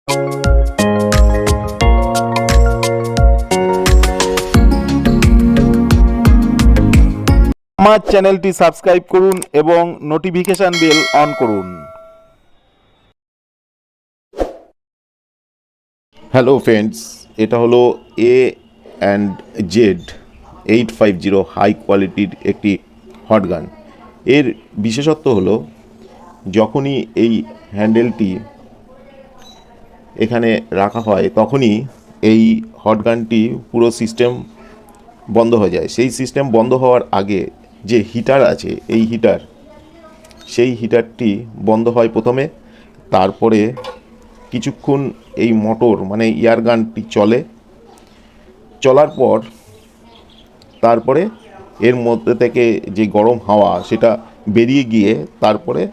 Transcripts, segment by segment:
আমার চ্যানেলটি সাবস্ক্রাইব করুন এবং নোটিফিকেশন বেল অন করুন। হ্যালো ফ্রেন্ডস, এটা হলো A&Z 850 হাই কোয়ালিটির একটি হট গান। এর বিশেষত্ব হলো যখনই এই হ্যান্ডেলটি এখানে রাখা হয় তখনই এই হট গানটি পুরো সিস্টেম বন্ধ হয়ে যায়। সেই সিস্টেম বন্ধ হওয়ার আগে যে হিটার আছে, এই সেই হিটারটি বন্ধ হয় প্রথমে, তারপরে কিছুক্ষণ এই মোটর মানে এয়ার গানটি চলার পর তারপরে এর মধ্যে থেকে যে গরম হাওয়া সেটা বেরিয়ে গিয়ে তারপরে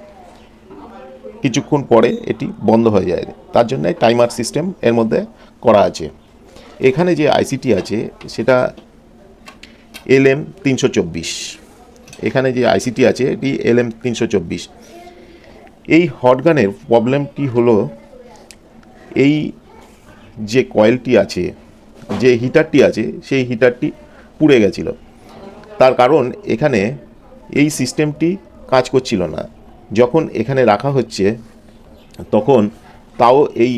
কিছুক্ষণ পরে এটি বন্ধ হয়ে যায়। তার জন্য টাইমার সিস্টেম এর মধ্যে করা আছে। এখানে যে আইসিটি আছে সেটা LM324। এখানে যে আইসিটি আছে এটি LM324। এই হট গানের প্রবলেমটি হলো এই যে কয়েলটি আছে, যে হিটারটি আছে, সেই হিটারটি পুড়ে গেছিল। তার কারণ এখানে এই সিস্টেমটি কাজ করছিল না। যখন এখানে রাখা হচ্ছে তখন তাও এই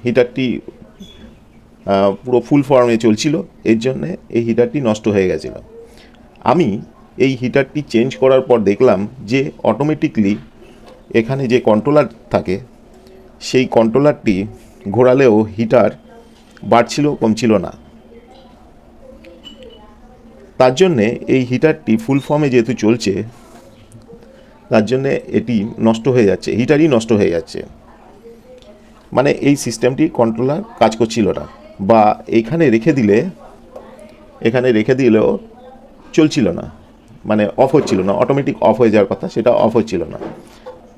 হিটারটি পুরো ফুল ফর্মে চলছিল, এর জন্যে এই হিটারটি নষ্ট হয়ে গেছিল। আমি এই হিটারটি চেঞ্জ করার পর দেখলাম যে অটোমেটিকলি এখানে যে কন্ট্রোলার থাকে সেই কন্ট্রোলারটি ঘোরালেও হিটার বাড়ছিল, কমছিল না। তার জন্যে এই হিটারটি ফুল ফর্মে যেহেতু চলছে তার জন্যে এটি নষ্ট হয়ে যাচ্ছে, হিটারই নষ্ট হয়ে যাচ্ছে। মানে এই সিস্টেমটি কন্ট্রোলার কাজ করছিল না, বা এখানে রেখে দিলেও চলছিল না, মানে অফ হচ্ছিল না, অটোমেটিক অফ হয়ে যাওয়ার কথা সেটা অফ হচ্ছিল না।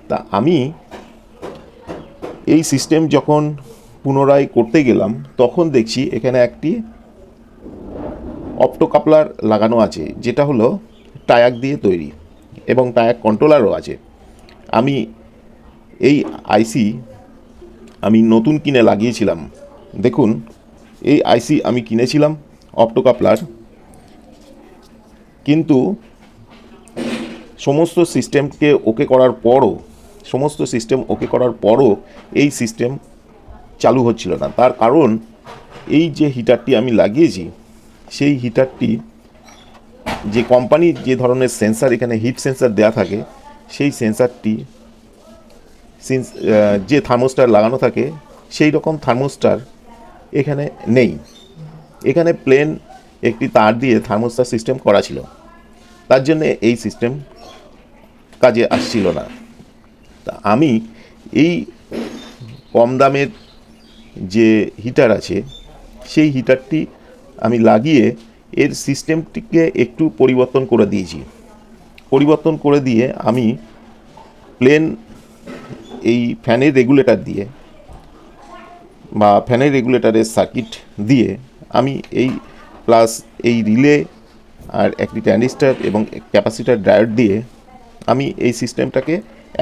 তা আমি এই সিস্টেম যখন পুনরায় করতে গেলাম তখন দেখছি এখানে একটি অপটো কাপলার লাগানো আছে, যেটা হলো টায়াক দিয়ে তৈরি, এবং টায়াক কন্ট্রোলারও আছে। আমি এই আইসি আমি নতুন কিনে লাগিয়েছিলাম। দেখুন, এই আইসি আমি কিনেছিলাম অপটো কাপলার, কিন্তু সমস্ত সিস্টেম ওকে করার পরও এই সিস্টেম চালু হচ্ছিল না। তার কারণ এই যে হিটারটি আমি লাগিয়েছি সেই হিটারটি যে কোম্পানির যে ধরনের সেন্সার এখানে হিট সেন্সার দেওয়া থাকে, সেই সেন্সারটি যে থার্মোস্টার লাগানো থাকে সেই রকম থার্মোস্টার এখানে নেই। এখানে প্লেন একটি তার দিয়ে থার্মোস্টার সিস্টেম করা ছিল, তার জন্যে এই সিস্টেম কাজে আসছিল না। তা আমি এই কম দামের যে হিটার আছে সেই হিটারটি আমি লাগিয়ে এর সিস্টেমটিকে একটু পরিবর্তন করে দিয়ে আমি প্লেন এই ফ্যানের রেগুলেটরের সার্কিট দিয়ে আমি এই প্লাস এই রিলে আর একটি ট্রানজিস্টর এবং ক্যাপাসিটর ডায়োড দিয়ে আমি এই সিস্টেমটাকে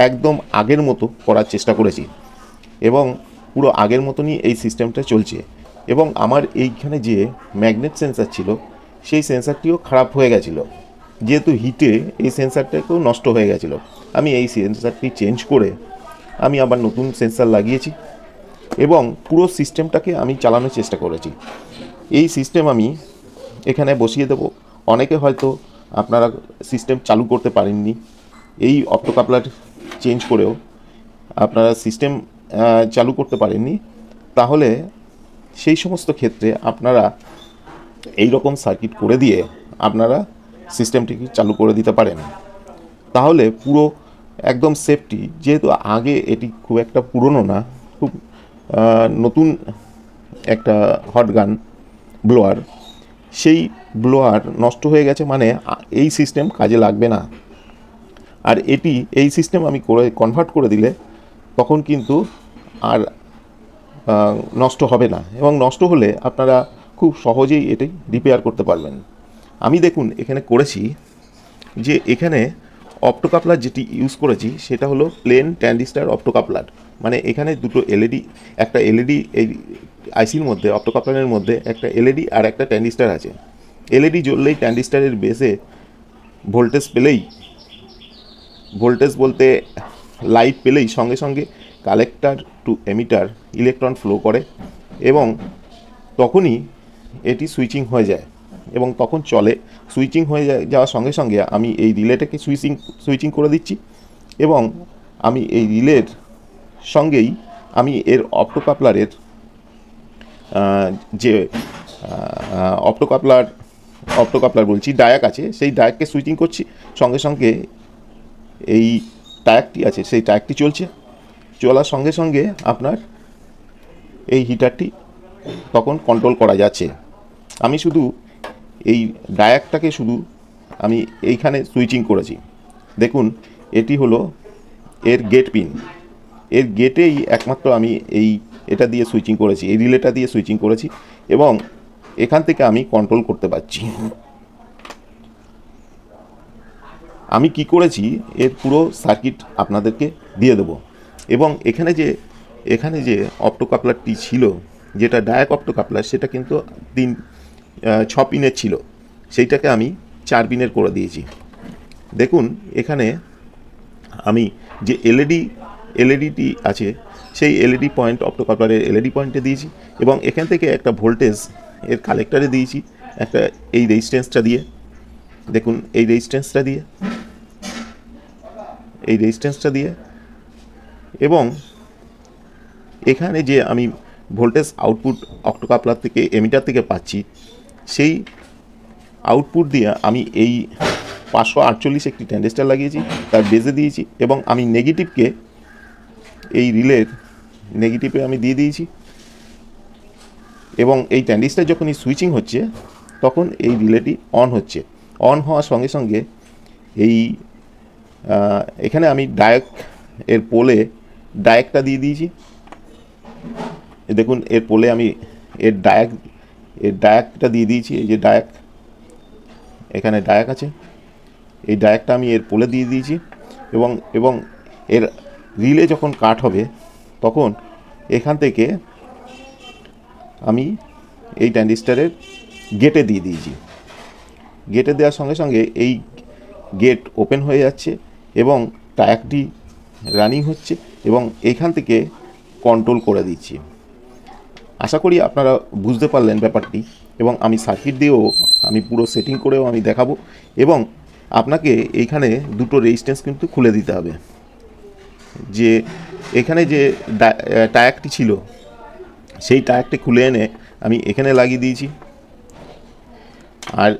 একদম আগের মতো করার চেষ্টা করেছি, এবং পুরো আগের মতনই এই সিস্টেমটা চলছে। এবং আমার এইখানে যে ম্যাগনেট সেন্সার ছিল সেই সেন্সারটিও খারাপ হয়ে গেছিলো, যেহেতু হিটে এই সেন্সারটাকেও নষ্ট হয়ে গেছিলো। আমি এই সেন্সারটি চেঞ্জ করে আমি আবার নতুন সেন্সার লাগিয়েছি এবং পুরো সিস্টেমটাকে আমি চালানোর চেষ্টা করেছি। এই সিস্টেম আমি এখানে বসিয়ে দেব। অনেকে হয়তো আপনারা সিস্টেম চালু করতে পারেননি, এই অপটো কাপলার চেঞ্জ করেও আপনারা সিস্টেম চালু করতে পারেননি, তাহলে সেই সমস্ত ক্ষেত্রে আপনারা এই রকম সার্কিট করে দিয়ে আপনারা সিস্টেমটিকে চালু করে দিতে পারেন। তাহলে পুরো একদম সেফটি, যেহেতু আগে এটি খুব একটা পুরনো না, খুব নতুন একটা হট গান ব্লোয়ার, সেই ব্লোয়ার নষ্ট হয়ে গেছে, মানে এই সিস্টেম কাজে লাগবে না। আর এই সিস্টেম আমি কনভার্ট করে দিলে তখন কিন্তু আর নষ্ট হবে না, এবং নষ্ট হলে আপনারা খুব সহজেই এটি রিপেয়ার করতে পারবেন। আমি দেখুন এখানে করেছি যে এখানে অপ্টোকাপলার যেটি ইউজ করেছি সেটা হলো প্লেন ট্যান্ডিস্টার অপ্টোকাপলার, মানে এখানে দুটো এলইডি, একটা এলইডি এই আইসির মধ্যে, অপ্টোকাপলারের মধ্যে একটা এলইডি আর একটা ট্যান্ডিস্টার আছে। এলইডি জ্বললেই ট্যান্ডিস্টারের বেসে ভোল্টেজ পেলেই, ভোল্টেজ বলতে লাইট পেলেই সঙ্গে সঙ্গে collector two emitter electron flow করে এবং তখনই এটি সুইচিং হয়ে যায় এবং তখন চলে। সুইচিং হয়ে যাওয়ার সঙ্গে সঙ্গে আমি এই রিলেটাকে সুইচিং করে দিচ্ছি এবং আমি এই রিলের সঙ্গেই আমি এর অপ্টোকাপলারের যে অপ্টোকাপলার বলছি ডায়াক আছে, সেই ডায়াককে সুইচিং করছি। সঙ্গে সঙ্গে এই টায়াকটি আছে, সেই টায়াকটি চলছে। চলার সঙ্গে সঙ্গে আপনার এই হিটারটি তখন কন্ট্রোল করা যাচ্ছে। আমি শুধু এই ডায়াকটাকে শুধু আমি এইখানে সুইচিং করেছি। দেখুন, এটি হলো এর গেট পিন, এর গেটেই একমাত্র আমি এটা দিয়ে সুইচিং করেছি, এই রিলেটা দিয়ে সুইচিং করেছি এবং এখান থেকে আমি কন্ট্রোল করতে পারছি। আমি কি করেছি এর পুরো সার্কিট আপনাদেরকে দিয়ে দেবো এবং এখানে যে অপ্টোকাপলারটি ছিল, যেটা ডায়াক অপ্টোকাপলার, সেটা কিন্তু 6 পিনের ছিল, সেইটাকে আমি 4 পিনের করে দিয়েছি। দেখুন, এখানে আমি যে এলইডিটি আছে সেই এলইডি পয়েন্ট, অপ্টোকাপলারের এলইডি পয়েন্টে দিয়েছি এবং এখান থেকে একটা ভোল্টেজ এর কালেক্টরে দিয়েছি, একটা এই রেজিস্ট্যান্সটা দিয়ে। দেখুন, এই রেজিস্ট্যান্সটা দিয়ে এবং এখানে যে আমি ভোল্টেজ আউটপুট অপ্টোকাপলার থেকে, এমিটার থেকে পাচ্ছি, সেই আউটপুট দিয়ে আমি এই 548 একটি ট্যান্ডিস্টার লাগিয়েছি, তার বেজে দিয়েছি এবং আমি নেগেটিভকে এই রিলের নেগেটিভে আমি দিয়ে দিয়েছি এবং এই ট্যান্ডিস্টার যখনই সুইচিং হচ্ছে তখন এই রিলেটি অন হচ্ছে। অন হওয়ার সঙ্গে সঙ্গে এখানে আমি এর পোলে ডায়াকটা দিয়ে দিয়েছি। দেখুন, এর পোলে আমি এর ডায়াকটা দিয়ে দিয়েছি। এই যে ডায়াক, এখানে ডায়াক আছে, এই ডায়াকটা আমি এর পোলে দিয়ে দিয়েছি এবং এর রিলে যখন কাট হবে তখন এখান থেকে আমি এই ট্যান্ডিস্টারের গেটে দিয়ে দিয়েছি। গেটে দেওয়ার সঙ্গে সঙ্গে এই গেট ওপেন হয়ে যাচ্ছে এবং টায়াকটি রানিং হচ্ছে এবং এইখান থেকে কন্ট্রোল করে দিচ্ছি। আশা করি আপনারা বুঝতে পারলেন ব্যাপারটি এবং আমি সার্কিট দিয়েও আমি পুরো সেটিং করেও আমি দেখাবো এবং আপনাকে এইখানে দুটো রেজিস্ট্যান্স কিন্তু খুলে দিতে হবে। যে এখানে যে টায়াকটি ছিল সেই টায়াকটি খুলে এনে আমি এখানে লাগিয়ে দিয়েছি আর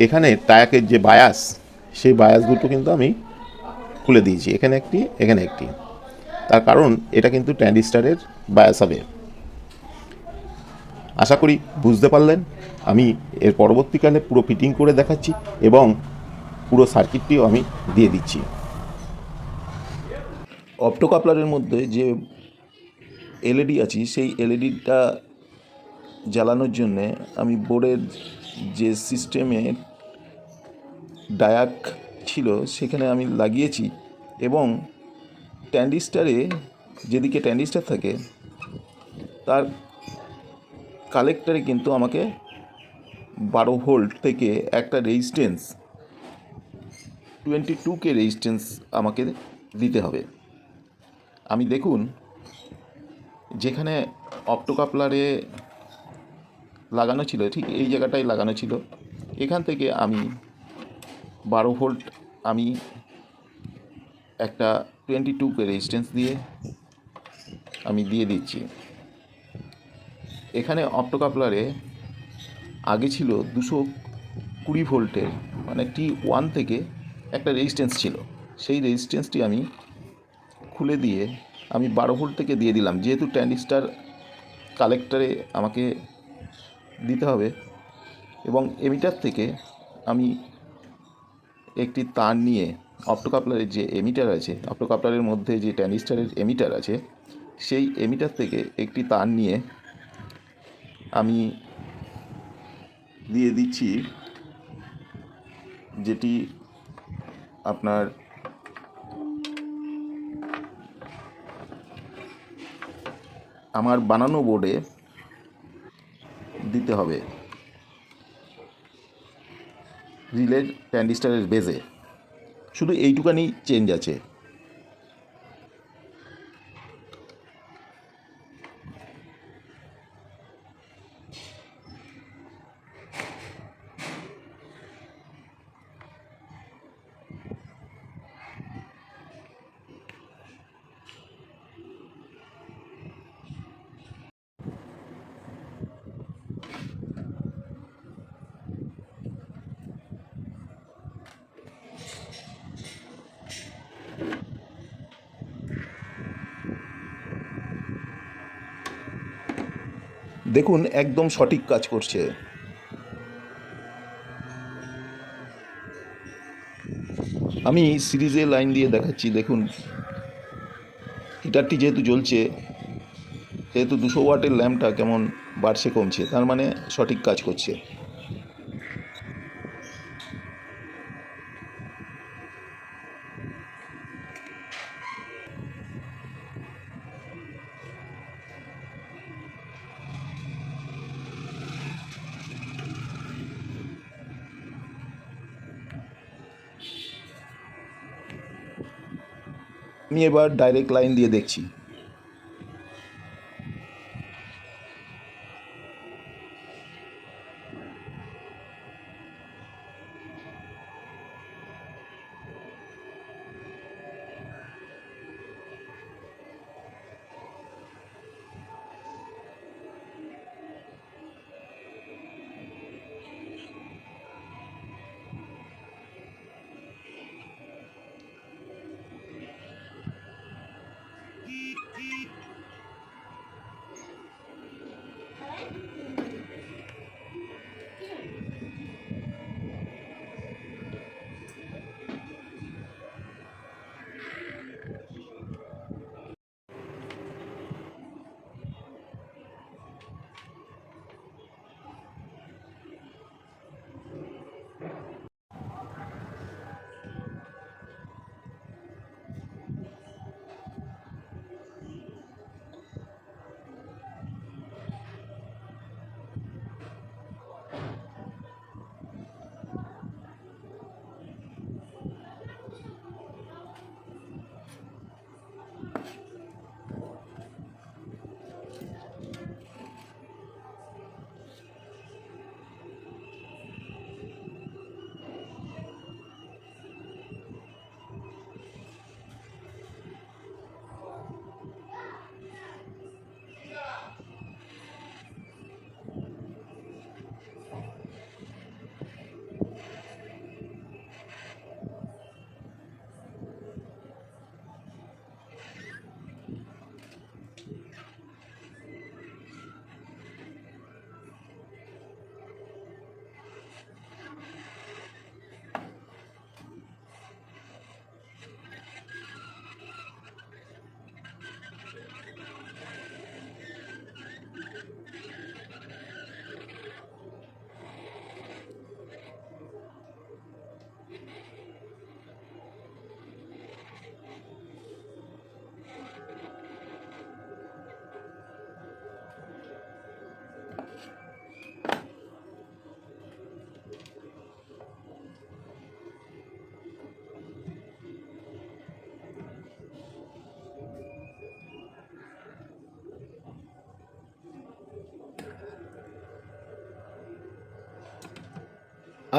এখানে টায়াকের যে বায়াস, সেই বায়াস দুটো কিন্তু আমি খুলে দিয়েছি, এখানে একটি। তার কারণ এটা কিন্তু ট্যান্ডিস্টারের বায়াস হবে। আশা করি বুঝতে পারলেন। আমি এর পরবর্তীকালে পুরো ফিটিং করে দেখাচ্ছি এবং পুরো সার্কিটটিও আমি দিয়ে দিচ্ছি। অপ্টোকাপলারের মধ্যে যে এলইডি আছে, সেই এলইডিটা জ্বালানোর জন্যে আমি বোর্ডের যে সিস্টেমে ডায়াক ছিল সেখানে আমি লাগিয়েছি এবং ট্যান্ডিস্টারে, যেদিকে ট্যান্ডিস্টার থাকে তার কালেক্টরে কিন্তু আমাকে 12 ভোল্ট থেকে একটা রেজিস্ট্যান্স 22K রেজিস্ট্যান্স আমাকে দিতে হবে। আমি দেখুন, যেখানে অপ্টোকাপলারে লাগানো ছিল ঠিক এই জায়গাটায় লাগানো ছিল, এখান থেকে আমি 12 ভোল্ট আমি একটা 22K রেজিস্ট্যান্স আমি দিয়ে দিচ্ছি। এখানে অপ্টোকাপলারে আগে ছিল 220 ভোল্টের, মানে T1 থেকে একটা রেজিস্ট্যান্স ছিল, সেই রেজিস্ট্যান্সটি আমি খুলে দিয়ে আমি 12 ভোল্ট থেকে দিয়ে দিলাম, যেহেতু ট্যান্ডিস্টার কালেক্টরে আমাকে দিতে হবে এবং এমিটার থেকে আমি একটি তার নিয়ে অপ্টোকাপলারের যে এমিটার আছে, অপ্টোকাপলারের মধ্যে যে ট্যান্ডিস্টারের এমিটার আছে, সেই এমিটার থেকে একটি তার নিয়ে আমি দিয়ে দিচ্ছি, যেটি আপনার আমার বানানো বোর্ডে দিতে হবে রিলের ট্যান্ডিস্টারের বেজে। শুধু এইটুকানি চেঞ্জ আছে। দেখুন একদম সঠিক কাজ করছে। আমি সিরিজে লাইন দিয়ে দেখাচ্ছি। দেখুন হিটারটি যেহেতু জ্বলছে, সেহেতু 200 ওয়াটের ল্যাম্পটা কেমন বাড়ছে কমছে, তার মানে সঠিক কাজ করছে। আমি এবার ডাইরেক্ট লাইন দিয়ে দেখছি।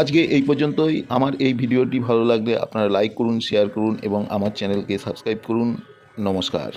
আজকে এই পর্যন্তই। আমার এই ভিডিওটি ভালো লাগলে আপনারা লাইক করুন, শেয়ার করুন এবং আমার চ্যানেলকে সাবস্ক্রাইব করুন। নমস্কার।